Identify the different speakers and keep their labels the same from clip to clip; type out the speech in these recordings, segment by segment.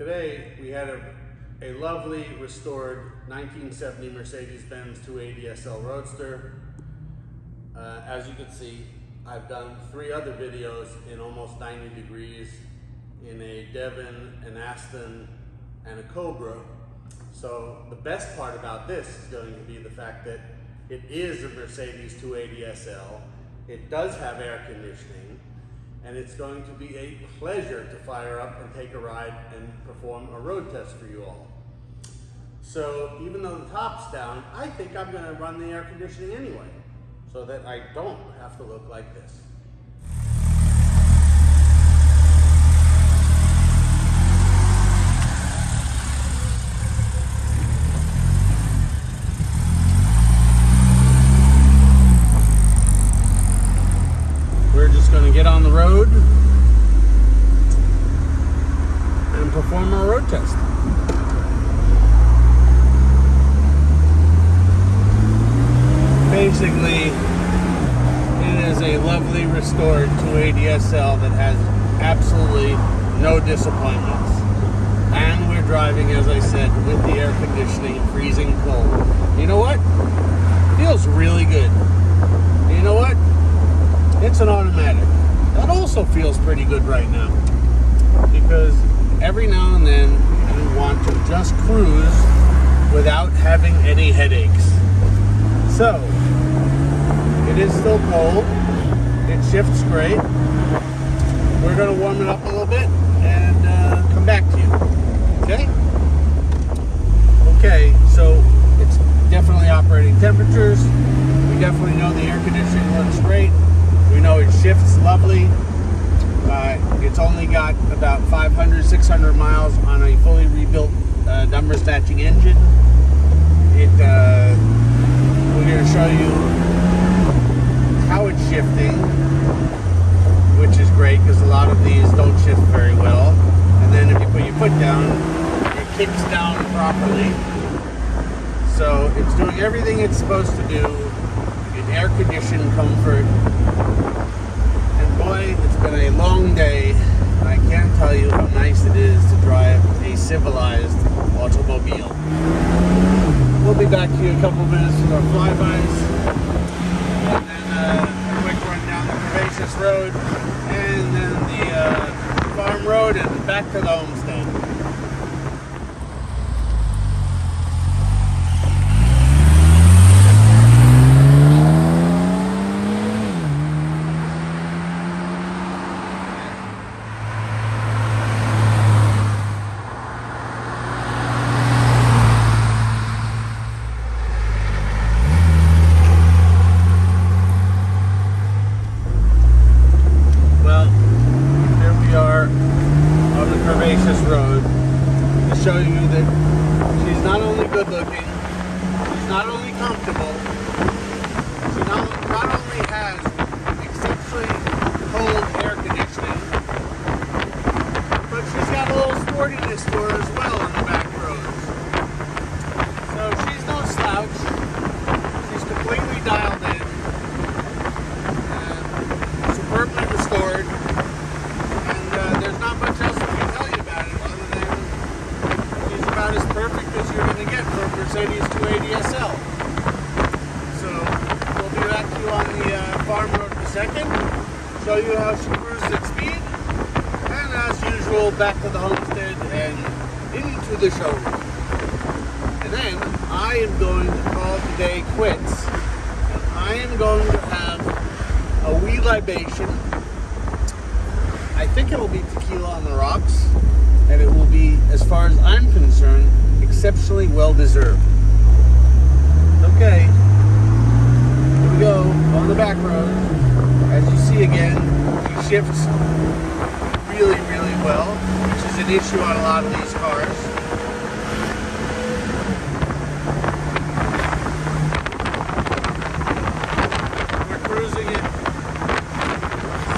Speaker 1: Today we had a lovely restored 1970 Mercedes-Benz 280 SL Roadster. As you can see, I've done 3 other videos in almost 90 degrees in a Devon, an Aston, and a Cobra. So the best part about this is going to be the fact that it is a Mercedes 280 SL. It does have air conditioning, and it's going to be a pleasure to fire up and take a ride and perform a road test for you all. So even though the top's down, I think I'm going to run the air conditioning anyway, so that I don't have to look like this. We're just going to get on the road and perform our road test. Basically, it is a lovely restored 280 SL that has absolutely no disappointments. And we're driving, as I said, with the air conditioning, freezing cold. You know what? Feels really good. You know what? It's an automatic. That also feels pretty good right now, because every now and then you want to just cruise without having any headaches. So, it is still cold. It shifts great. We're going to warm it up a little bit and come back to you. Okay? Okay, so it's definitely operating temperatures. We definitely know the air conditioning works great. We know it shifts lovely. It's only got about 500, 600 miles on a fully rebuilt number stacking engine. We're going to show you how it's shifting, which is great because a lot of these don't shift very well. And then if you put your foot down, it kicks down properly. So it's doing everything it's supposed to do in air-conditioned comfort. And boy, it's been a long day, and I can't tell you how nice it is to drive a civilized automobile. We'll be back to you in a couple minutes with our flybys, and then a quick run down the Curvaceous Road, and then the farm road, and back to the homestead. Road to show you that she's not only good looking, she's not only comfortable, she not only has exceptionally cold air conditioning, but she's got a little sportiness to her as well on the back roads. So she's no slouch. She's completely dialed in, superbly restored, and there's not much else about as perfect as you're going to get for a Mercedes 280 SL. So we'll be back to you on the farm road in a second, show you how she cruises at speed, and as usual, back to the homestead and into the showroom. And then I am going to call today quits. And I am going to have a wee libation. I think it will be tequila on the rocks. And it will be, as far as I'm concerned, exceptionally well-deserved. Okay, here we go, on the back road. As you see again, she shifts really, really well, which is an issue on a lot of these cars. We're cruising at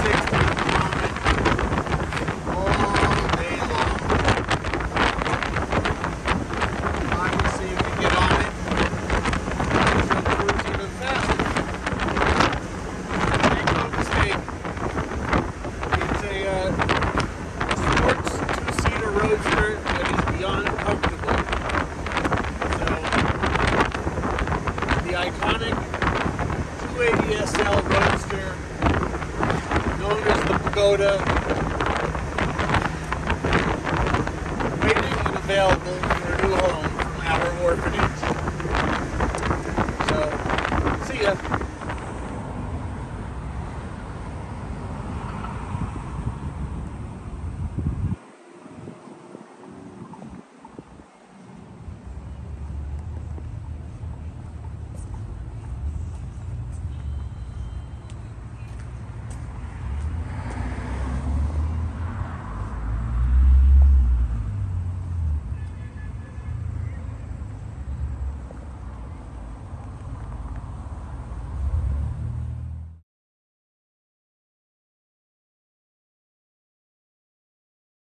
Speaker 1: 60 at the moment, all day long. Obviously, if you get on it, you'll cruise even faster. Make no mistake, it's a sports two-seater roadster Toyota, rated and available